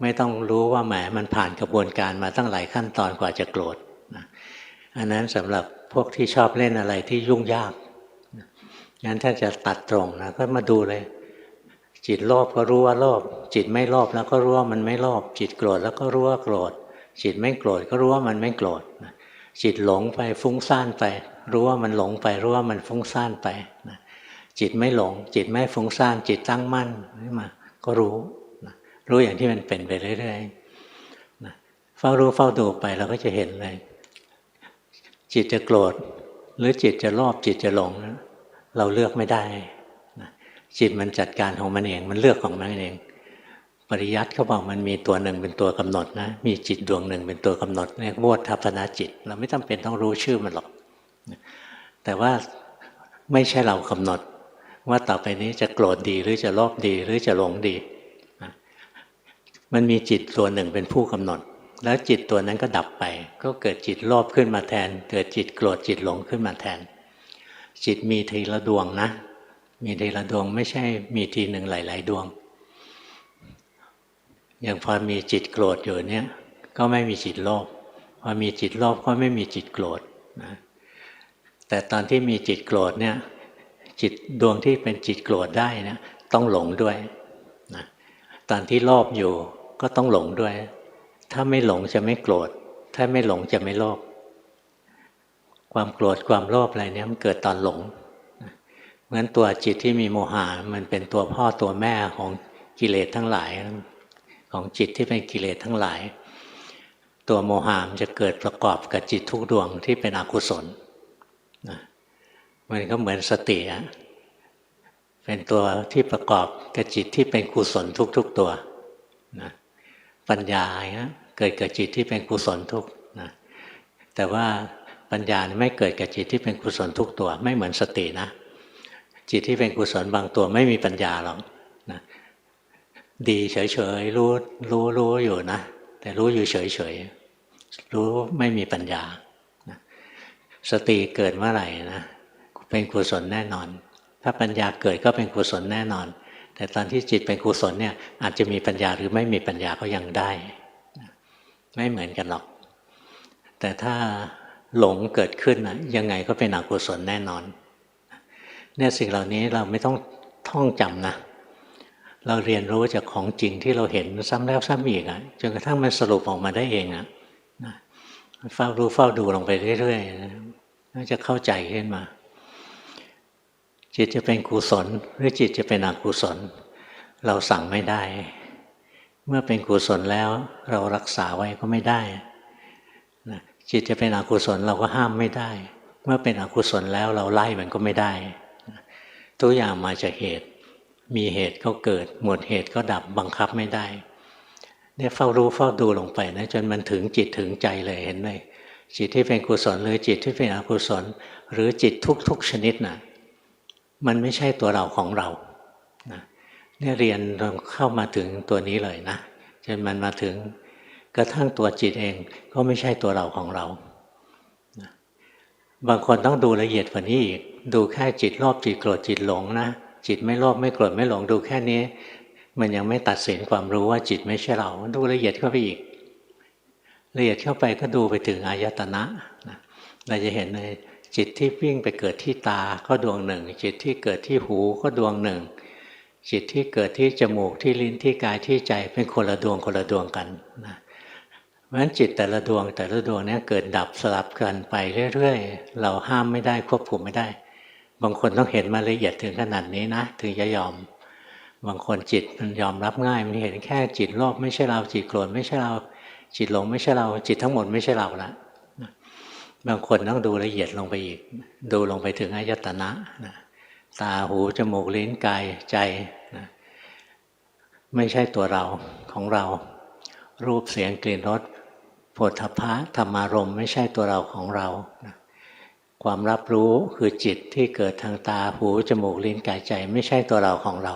ไม่ต้องรู้ว่าแหมมันผ่านกระบวนการมาตั้งหลายขั้นตอนกว่าจะโกรธนะอันนั้นสำหรับพวกที่ชอบเล่นอะไรที่ยุ่งยากงั้นถ้าจะตัดตรงนะก็มาดูเลยจิตโลภก็รู้ว่าโลภจิตไม่โลภแล้วก็รู้ว่ามันไม่โลภจิตโกรธแล้วก็รู้ว่าโกรธจิตไม่โกรธก็รู้ว่ามันไม่โกรธจิตหลงไปฟุ้งซ่านไปรู้ว่ามันหลงไปรู้ว่ามันฟุ้งซ่านไปจิตไม่หลงจิตไม่ฟุ้งซ่านจิตตั้งมั่นนี่มาก็รู้อย่างที่มันเป็นไปเรื่อยๆเฝ้ารู้เฝ้าดูไปเราก็จะเห็นเลยจิตจะโกรธหรือจิตจะโลภจิตจะหลงเราเลือกไม่ได้จิตมันจัดการของมันเองมันเลือกของมันเองปริยัติเขาบอกมันมีตัวหนึ่งเป็นตัวกำหนดนะมีจิตดวงหนึ่งเป็นตัวกำหนดเรียกโวทัพพนาจิตเราไม่จำเป็นต้องรู้ชื่อมันหรอกแต่ว่าไม่ใช่เรากำหนดว่าต่อไปนี้จะโกรธดีหรือจะโลภดีหรือจะหลงดีมันมีจิตตัวหนึ่งเป็นผู้กำหนดแล้วจิตตัวนั้นก็ดับไปก็เกิดจิตโลภขึ้นมาแทนเกิดจิตโกรธจิตหลงขึ้นมาแทนจิตมีทีละดวงนะมีทีละดวงไม่ใช่มีทีหนึ่งหลายๆดวงอย่างพอมีจิตโกรธอยู่เนี่ยก็ไม่มีจิตโลภพอมีจิตโลภก็ไม่มีจิตโกรธนะแต่ตอนที่มีจิตโกรธเนี่ยจิตดวงที่เป็นจิตโกรธได้เนี่ยต้องหลงด้วยนะตอนที่โลภอยู่ก็ต้องหลงด้วยถ้าไม่หลงจะไม่โกรธถ้าไม่หลงจะไม่โลภความโกรธความโลภอะไรเนี่ยมันเกิดตอนหลงเพราะฉะนั้นตัวจิตที่มีโมหะมันเป็นตัวพ่อตัวแม่ของกิเลสทั้งหลายของจิตที่เป็นกิเลสทั้งหลายตัวโมหะมันจะเกิดประกอบกับจิตทุกดวงที่เป็นอกุศลมันก็เหมือนสติเป็นตัวที่ประกอบกับจิตที่เป็นกุศลทุกๆตัวนะปัญญาเกิดกับจิตที่เป็นกุศลทุกนะแต่ว่าปัญญาไม่เกิดกับจิตที่เป็นกุศลทุกตัวไม่เหมือนสตินะจิตที่เป็นกุศลบางตัวไม่มีปัญญาหรอกนะดีเฉยๆรู้อยู่นะแต่รู้อยู่เฉยๆรู้ไม่มีปัญญานะสติเกิดเมื่อไหร่นะเป็นกุศลแน่นอนถ้าปัญญาเกิดก็เป็นกุศลแน่นอนแต่ตอนที่จิตเป็นกุศลเนี่ยอาจจะมีปัญญาหรือไม่มีปัญญาก็ยังได้ไม่เหมือนกันหรอกแต่ถ้าหลงเกิดขึ้นนะยังไงก็เป็นอกุศลแน่นอนเนี่ยสิ่งเหล่านี้เราไม่ต้องท่องจำนะเราเรียนรู้จากของจริงที่เราเห็นซ้ำแล้วซ้ำอีกจนกระทั่งมันสรุปออกมาได้เองเฝ้ารู้เฝ้าดูลงไปเรื่อยๆน่าจะเข้าใจขึ้นมาจิตจะเป็นกุศลหรือจิตจะเป็นอกุศลเราสั่งไม่ได้เมื่อเป็นกุศลแล้วเรารักษาไว้ก็ไม่ได้จิตจะเป็นอกุศลเราก็ห้ามไม่ได้เมื่อเป็นอกุศลแล้วเราไล่มันก็ไม่ได้ทุกอย่างมาจากเหตุมีเหตุก็เกิดหมดเหตุก็ดับบังคับไม่ได้ เนี่ยเฝ้ารู้เฝ้าดูลงไปนะจนมันถึงจิตถึงใจเลยเห็นไหมจิตที่เป็นกุศลหรือจิตที่เป็นอกุศลหรือจิตทุกๆชนิดนะมันไม่ใช่ตัวเราของเรานะเนี่ยเรียนเข้ามาถึงตัวนี้เลยนะจนมันมาถึงกระทั่งตัวจิตเองก็ไม่ใช่ตัวเราของเรานะบางคนต้องดูละเอียดกว่านี้อีกดูแค่จิตโลภจิตโกรธจิตหลงนะจิตไม่โลภไม่โกรธไม่หลงดูแค่นี้มันยังไม่ตัดสินความรู้ว่าจิตไม่ใช่เราดูละเอียดเข้าไปอีกละเอียดเข้าไปก็ดูไปถึงอายตนะนะเราจะเห็นในจิตที่วิ่งไปเกิดที่ตาก็ดวงหนึ่งจิตที่เกิดที่หูก็ดวงหนึ่งจิตที่เกิดที่จมูกที่ลิ้นที่กายที่ใจเป็นคนละดวงคนละดวงกันนะเพราะฉะนั้นจิตแต่ละดวงนี้เกิดดับสลับกันไปเรื่อยๆเราห้ามไม่ได้ควบคุมไม่ได้บางคนต้องเห็นมาละเอียดถึงขนาดนี้นะถึงจะยอมบางคนจิตมันยอมรับง่ายมันเห็นแค่จิตโลภไม่ใช่เราจิตโกรธไม่ใช่เราจิตหลงไม่ใช่เราจิตทั้งหมดไม่ใช่เราละบางคนต้องดูละเอียดลงไปอีกดูลงไปถึงอายตนะนะตาหูจมูกลิ้นกายใจนะไม่ใช่ตัวเราของเรารูปเสียงกลิ่นรสโผฏฐัพพะธรรมารมณ์ไม่ใช่ตัวเราของเรานะความรับรู้คือจิตที่เกิดทางตาหูจมูกลิ้นกายใจไม่ใช่ตัวเราของเรา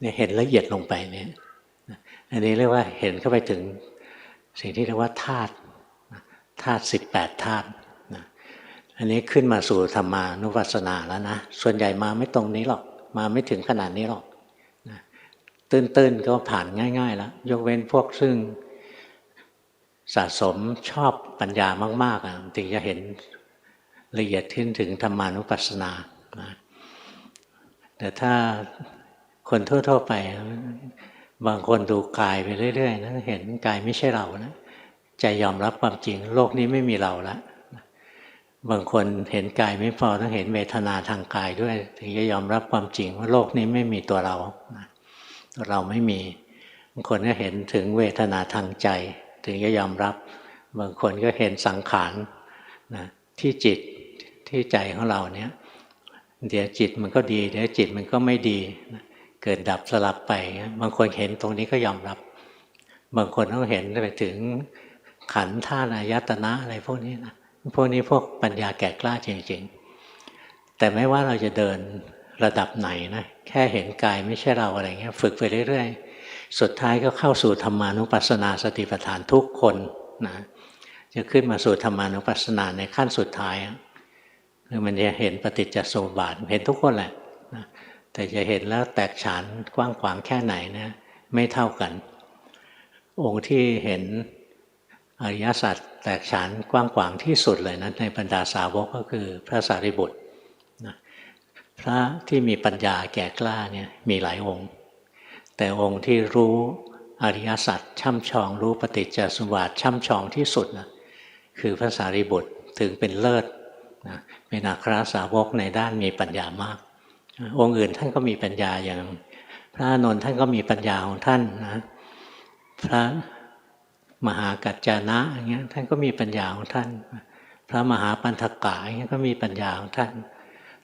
เนี่ยเห็นละเอียดลงไปเนี่ยอันนี้เรียกว่าเห็นเข้าไปถึงสิ่งที่เรียกว่าธาตุ18ธาตุอันนี้ขึ้นมาสู่ธรรมานุปัสสนาแล้วนะส่วนใหญ่มาไม่ตรงนี้หรอกมาไม่ถึงขนาดนี้หรอกตื้นๆก็ผ่านง่ายๆแล้วยกเว้นพวกซึ่งสะสมชอบปัญญามากๆถึงจะเห็นละเอียดขึ้นถึงธรรมานุปัสสนาแต่ถ้าคนทั่วๆไปบางคนดูกายไปเรื่อยๆนะเห็นกายไม่ใช่เรานะใจยอมรับความจริงโลกนี้ไม่มีเราละบางคนเห็นกายไม่พอต้องเห็นเวทนาทางกายด้วยถึงจะยอมรับความจริงว่าโลกนี้ไม่มีตัวเราเราไม่มีบางคนก็เห็นถึงเวทนาทางใจถึงจะยอมรับบางคนก็เห็นสังขารนะที่จิตที่ใจของเราเนี่ยเดี๋ยวจิตมันก็ดีเดี๋ยวจิตมันก็ไม่ดีเกิดดับสลับไปบางคนเห็นตรงนี้ก็ยอมรับบางคนต้องเห็นไปถึงขันธ์ธาตุอายตนะอะไรพวกนี้นะพวกนี้พวกปัญญาแก่กล้าจริงๆแต่ไม่ว่าเราจะเดินระดับไหนนะแค่เห็นกายไม่ใช่เราอะไรเงี้ยฝึกไปเรื่อยๆสุดท้ายก็เข้าสู่ธรรมานุปัสสนาสติปัฏฐานทุกคนนะจะขึ้นมาสู่ธรรมานุปัสสนาในขั้นสุดท้ายคือมันจะเห็นปฏิจจสมุปบาทเห็นทุกคนแหละนะแต่จะเห็นแล้วแตกฉานกว้างขวางแค่ไหนนะไม่เท่ากันองค์ที่เห็นอริยสัจแตกฉานกว้างขวางที่สุดเลยนะในบรรดาสาวกก็คือพระสารีบุตรนะพระที่มีปัญญาแก่กล้าเนี่ยมีหลายองค์แต่องค์ที่รู้อริยสัจช่ำชองรู้ปฏิจจสมุปบาทช่ำชองที่สุดนะคือพระสารีบุตรถึงเป็นเลิศนะเป็นอัครสาวกในด้านมีปัญญามากองค์อื่นท่านก็มีปัญญาอย่างพระอานนท์ท่านก็มีปัญญาของท่านนะพระมหากัจจานะอย่างเงี้ยท่านก็มีปัญญาของท่านพระมหาปันธกะอย่างเงี้ยก็มีปัญญาของท่าน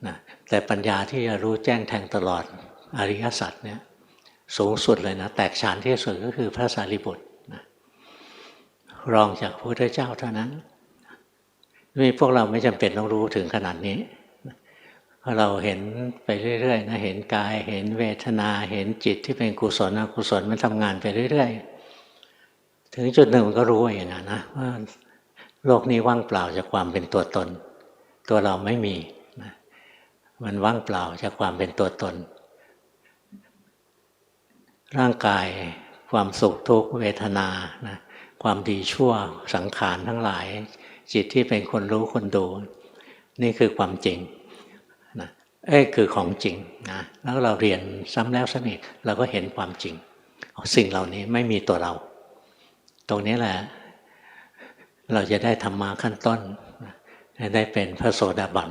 นะแต่ปัญญาที่จะรู้แจ้งแทงตลอดอริยสัจเนี่ยสูงสุดเลยนะแตกฉานที่สุดก็คือพระสารีบุตรนะรองจากพระพุทธเจ้าเท่านั้นนี่พวกเราไม่จำเป็นต้องรู้ถึงขนาดนี้เพราะเราเห็นไปเรื่อยๆนะเห็นกายเห็นเวทนาเห็นจิตที่เป็นกุศลอกุศลมันทำงานไปเรื่อยๆถึงจุดหนึ่งมันก็รู้อย่างนั้นนะว่าโลกนี้ว่างเปล่าจากความเป็นตัวตนตัวเราไม่มีนะมันว่างเปล่าจากความเป็นตัวตนร่างกายความสุขทุกข์เวทนานะความดีชั่วสังขารทั้งหลายจิตที่เป็นคนรู้คนดูนี่คือความจริงนะคือของจริงนะแล้วเราเรียนซ้ำแล้วซ้ำอีกเราก็เห็นความจริงสิ่งเหล่านี้ไม่มีตัวเราตรงนี้แหละเราจะได้ธรรมะขั้นต้นได้เป็นพระโสดาบัน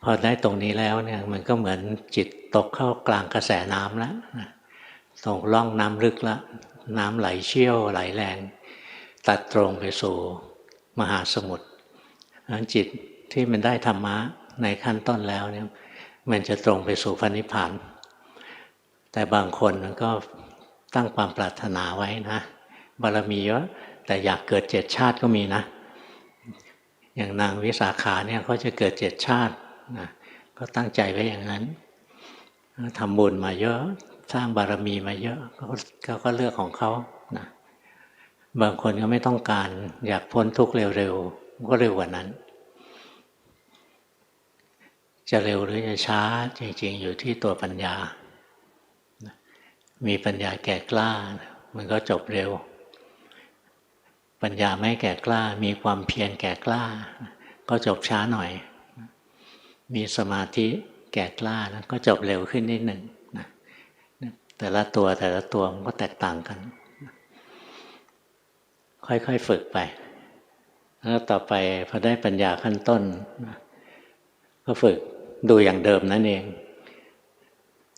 พอได้ตรงนี้แล้วเนี่ยมันก็เหมือนจิตตกเข้ากลางกระแสน้ำแล้วตรงร่องน้ำลึกแล้วน้ำไหลเชี่ยวไหลแรงตัดตรงไปสู่มหาสมุทรนั้นจิตที่มันได้ธรรมะในขั้นต้นแล้วเนี่ยมันจะตรงไปสู่พระนิพพานแต่บางคนมันก็ ตั้งความปรารถนาไว้นะบารมีเยอะแต่อยากเกิด7 ชาติก็มีนะอย่างนางวิสาขาเนี่ยเขาจะเกิด7 ชาตินะก็ตั้งใจไว้อย่างนั้นทำบุญมาเยอะสร้างบารมีมาเยอะเขาก็เลือกของเขานะบางคนก็ไม่ต้องการอยากพ้นทุกข์เร็วๆก็เร็วกว่านั้นจะเร็วหรือจะช้าจริงๆอยู่ที่ตัวปัญญามีปัญญาแก่กล้ามันก็จบเร็วปัญญาไม่แก่กล้ามีความเพียรแก่กล้าก็จบช้าหน่อยมีสมาธิแก่กล้านะก็จบเร็วขึ้นนิดหนึ่งนะแต่ละตัวมันก็แตกต่างกันค่อยๆฝึกไปแล้วต่อไปพอได้ปัญญาขั้นต้นก็ฝึกดูอย่างเดิมนั่นเอง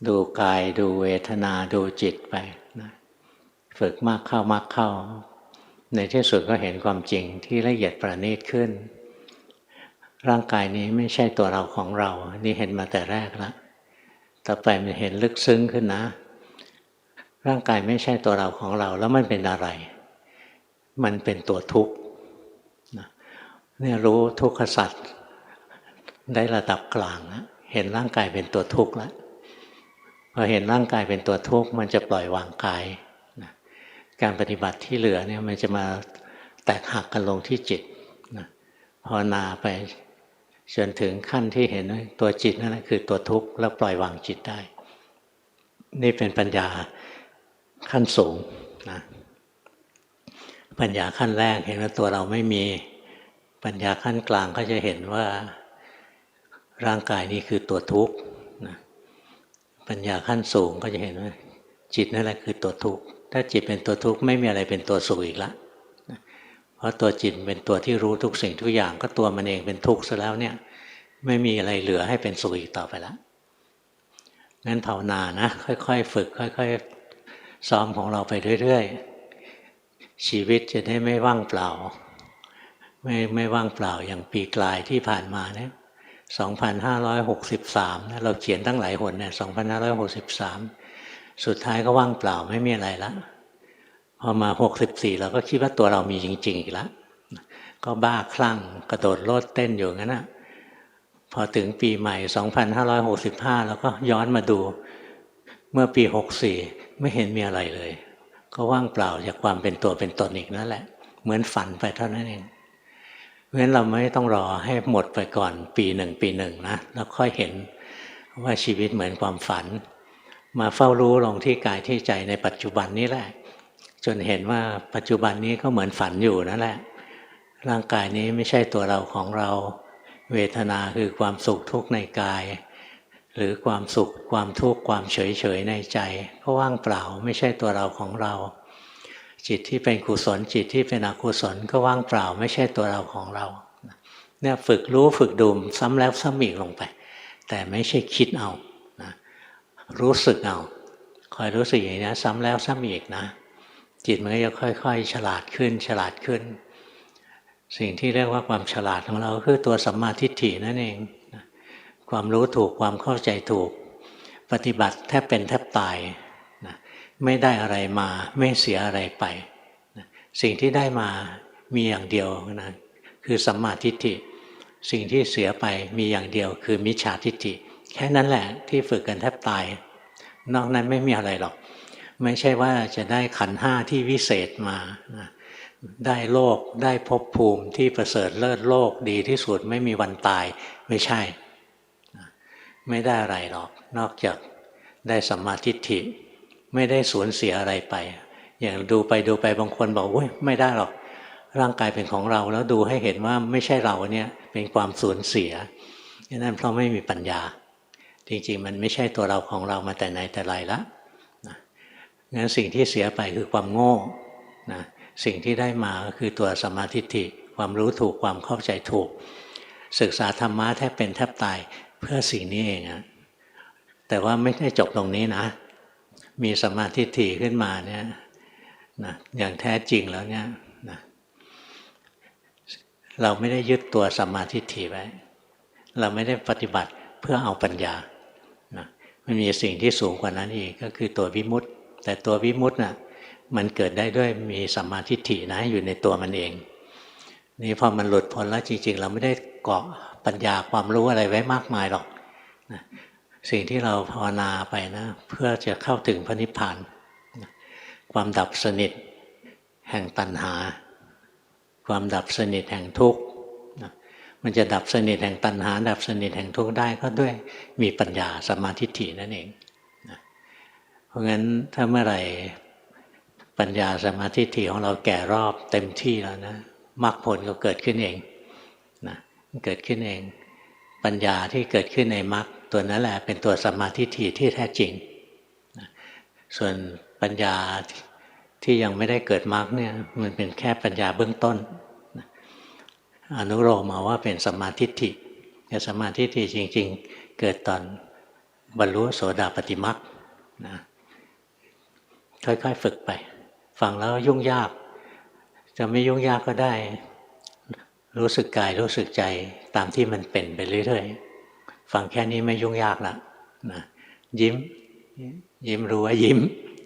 ดูกายดูเวทนาดูจิตไปนะฝึกมากเข้าในที่สุดก็เห็นความจริงที่ละเอียดประณีตขึ้นร่างกายนี้ไม่ใช่ตัวเราของเรานี่เห็นมาแต่แรกแล้วต่อไปมันเห็นลึกซึ้งขึ้นนะร่างกายไม่ใช่ตัวเราของเราแล้วมันเป็นอะไรมันเป็นตัวทุกข์เนี่ยรู้ทุกขสัจได้ระดับกลางนะเห็นร่างกายเป็นตัวทุกข์แล้วพอเห็นร่างกายเป็นตัวทุกข์มันจะปล่อยวางกายนะการปฏิบัติที่เหลือเนี่ยมันจะมาแตกหักกันลงที่จิตนะภาวนาไปจนถึงขั้นที่เห็นตัวจิตนั่นแหละคือตัวทุกข์แล้วปล่อยวางจิตได้นี่เป็นปัญญาขั้นสูงนะปัญญาขั้นแรกเห็นว่าตัวเราไม่มีปัญญาขั้นกลางก็จะเห็นว่าร่างกายนี้คือตัวทุกข์นะปัญญาขั้นสูงก็จะเห็นว่าจิตนั่นแหละคือตัวทุกข์ถ้าจิตเป็นตัวทุกข์ไม่มีอะไรเป็นตัวสุขอีกละเพราะตัวจิตเป็นตัวที่รู้ทุกสิ่งทุกอย่างก็ตัวมันเองเป็นทุกข์ซะแล้วเนี่ยไม่มีอะไรเหลือให้เป็นสุขอีกต่อไปแล้วงั้นภาวนานะค่อยๆฝึกค่อยๆซ้อมของเราไปเรื่อยๆชีวิตจะได้ไม่ว่างเปล่าไม่ว่างเปล่าอย่างปีกลายที่ผ่านมาเนี่ย2563นะเราเขียนตั้งหลายหนเนี่ย2563สุดท้ายก็ว่างเปล่าไม่มีอะไรละพอมา64เราก็คิดว่าตัวเรามีจริงๆอีกแล้วก็บ้าคลั่งกระโดดโลดเต้นอยู่งั้นนะพอถึงปีใหม่2565เราก็ย้อนมาดูเมื่อปี64ไม่เห็นมีอะไรเลยก็ว่างเปล่าจากความเป็นตัวเป็นตนอีกนั่นแหละเหมือนฝันไปเท่านั้นเองเพราะฉะนั้นเราไม่ต้องรอให้หมดไปก่อนปีหนึ่งนะแล้วค่อยเห็นว่าชีวิตเหมือนความฝันมาเฝ้ารู้ลงที่กายที่ใจในปัจจุบันนี้แหละจนเห็นว่าปัจจุบันนี้ก็เหมือนฝันอยู่นั่นแหละร่างกายนี้ไม่ใช่ตัวเราของเราเวทนาคือความสุขทุกข์ในกายหรือความสุขความทุกข์ความเฉยในใจก็ว่างเปล่าไม่ใช่ตัวเราของเราจิตที่เป็นกุศลจิตที่เป็นอกุศลก็ว่างเปล่าไม่ใช่ตัวเราของเราเนี่ยฝึกรู้ฝึกดูซ้ำแล้วซ้ำอีกลงไปแต่ไม่ใช่คิดเอานะรู้สึกเอาคอยรู้สึกอย่างนี้นะซ้ำแล้วซ้ำอีกนะจิตมันก็จะค่อยๆฉลาดขึ้นสิ่งที่เรียกว่าความฉลาดของเราคือตัวสัมมาทิฏฐินั่นเองความรู้ถูกความเข้าใจถูกปฏิบัติแทบเป็นแทบตายนะไม่ได้อะไรมาไม่เสียอะไรไปนะสิ่งที่ได้มามีอย่างเดียวนะคือสัมมาทิฏฐิสิ่งที่เสียไปมีอย่างเดียวคือมิจฉาทิฏฐิแค่นั้นแหละที่ฝึกกันแทบตายนอกนั้นไม่มีอะไรหรอกไม่ใช่ว่าจะได้ขันธ์ห้าที่วิเศษมานะได้โลกได้ภพภูมิที่ประเสริฐเลิศโลกดีที่สุดไม่มีวันตายไม่ใช่ไม่ได้อะไรหรอกนอกจากได้สัมมาทิฏฐิไม่ได้สูญเสียอะไรไปอย่างดูไปบางคนบอกโอ้ยไม่ได้หรอกร่างกายเป็นของเราแล้วดูให้เห็นว่าไม่ใช่เราเนี่ยเป็นความสูญเสียนั่นเพราะไม่มีปัญญาจริงๆมันไม่ใช่ตัวเราของเรามาแต่ไหนแต่ไรละงั้นสิ่งที่เสียไปคือความโง่นะสิ่งที่ได้มาก็คือตัวสัมมาทิฏฐิความรู้ถูกความเข้าใจถูกศึกษาธรรมะแทบเป็นแทบตายเพื่อสิ่งนี้เองนะแต่ว่าไม่ได้จบตรงนี้นะมีสัมมาทิฏฐิขึ้นมาเนี่ยนะอย่างแท้จริงแล้วเนี่ยนะเราไม่ได้ยึดตัวสัมมาทิฏฐิไว้เราไม่ได้ปฏิบัติเพื่อเอาปัญญานะมันมีสิ่งที่สูงกว่านั้นอีกก็คือตัววิมุตติ แต่ตัววิมุตติน่ะมันเกิดได้ด้วยมีสัมมาทิฏฐินะอยู่ในตัวมันเองนี่พอมันหลุดพ้นแล้วจริงๆเราไม่ได้เกาะปัญญาความรู้อะไรไว้มากมายหรอกนะสิ่งที่เราภาวนาไปนะเพื่อจะเข้าถึงพระนิพพานความดับสนิทแห่งตัณหาความดับสนิทแห่งทุกข์มันจะดับสนิทแห่งตัณหาดับสนิทแห่งทุกข์ได้ก็ด้วยมีปัญญาสัมมาทิฏฐินั่นเองเพราะงั้นถ้าเมื่อไหร่ปัญญาสัมมาทิฏฐิของเราแก่รอบเต็มที่แล้วนะมรรคผลก็เกิดขึ้นเองนะเกิดขึ้นเองปัญญาที่เกิดขึ้นในมรรคตัวนั้นแหละเป็นตัวสัมมาทิฏฐิที่แท้จริงนะส่วนปัญญาที่ยังไม่ได้เกิดมรรคเนี่ยมันเป็นแค่ปัญญาเบื้องต้นนะอนุโลมมาว่าเป็นสัมมาทิฏฐิแต่สัมมาทิฏฐิจริงๆเกิดตอนบรรลุโสดาปัตติมรรคนะค่อยๆฝึกไปฟังแล้วยุ่งยากจะไม่ยุ่งยากก็ได้รู้สึกกายรู้สึกใจตามที่มันเป็นไปเรื่อยๆฟังแค่นี้ไม่ยุ่งยากละนะยิ้มรู้ว่ายิ้ม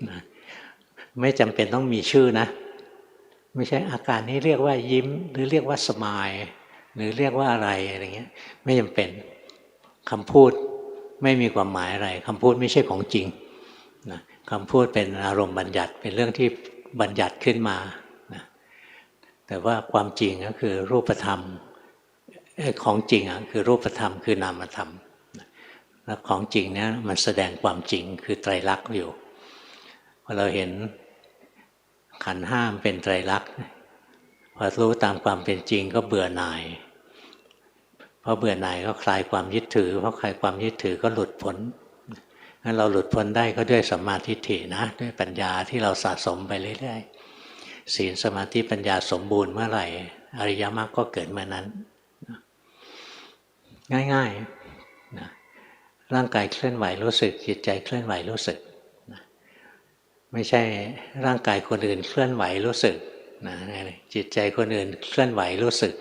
นะไม่จำเป็นต้องมีชื่อนะไม่ใช่อาการนี้เรียกว่ายิ้มหรือเรียกว่าสมายหรือเรียกว่าอะไรอะไรเงี้ยไม่จำเป็นคำพูดไม่มีความหมายอะไรคำพูดไม่ใช่ของจริงนะคำพูดเป็นอารมณ์บัญญัติเป็นเรื่องที่บัญญัติขึ้นมานะแต่ว่าความจริงก็คือรูปธรรมของจริงคือรูปธรรมคือนามธรรมแล้วของจริงเนี่ยมันแสดงความจริงคือไตรลักษณ์อยู่พอเราเห็นขันธ์ห้าเป็นไตรลักษณ์พอรู้ตามความเป็นจริงก็เบื่อหน่ายเพราะเบื่อหน่ายก็คลายความยึดถือเพราะคลายความยึดถือก็หลุดพ้นงั้นเราหลุดพ้นได้ก็ด้วยสัมมาทิฏฐินะด้วยปัญญาที่เราสะสมไปเรื่อยๆศีลสมาธิปัญญาสมบูรณ์เมื่อไหร่อริยมรรคก็เกิดเมื่อนั้นง่ายๆนะร่างกายเคลื่อนไหวรู้สึกจิตใจเคลื่อนไหวรู้สึกนะไม่ใช่ร่างกายคนอื่นเคลื่อนไหวรู้สึกนะจิตใจคนอื่นเคลื่อนไหวรู้สึก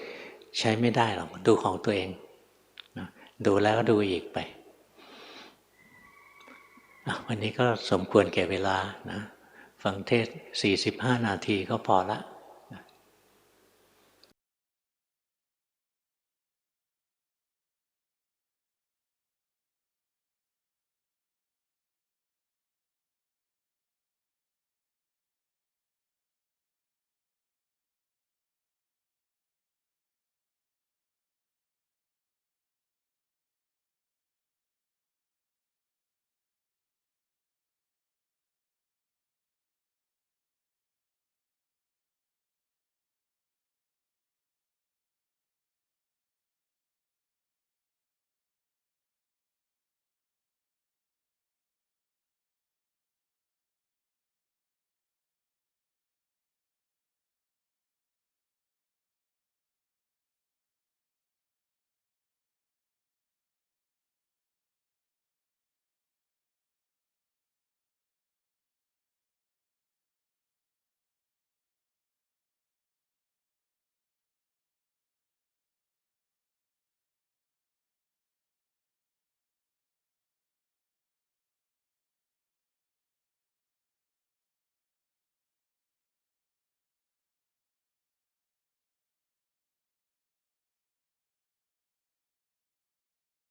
ใช้ไม่ได้หรอกดูของตัวเองนะดูแล้วก็ดูอีกไปวันนี้ก็สมควรแก่เวลานะฟังเทศน์45 นาทีก็พอละ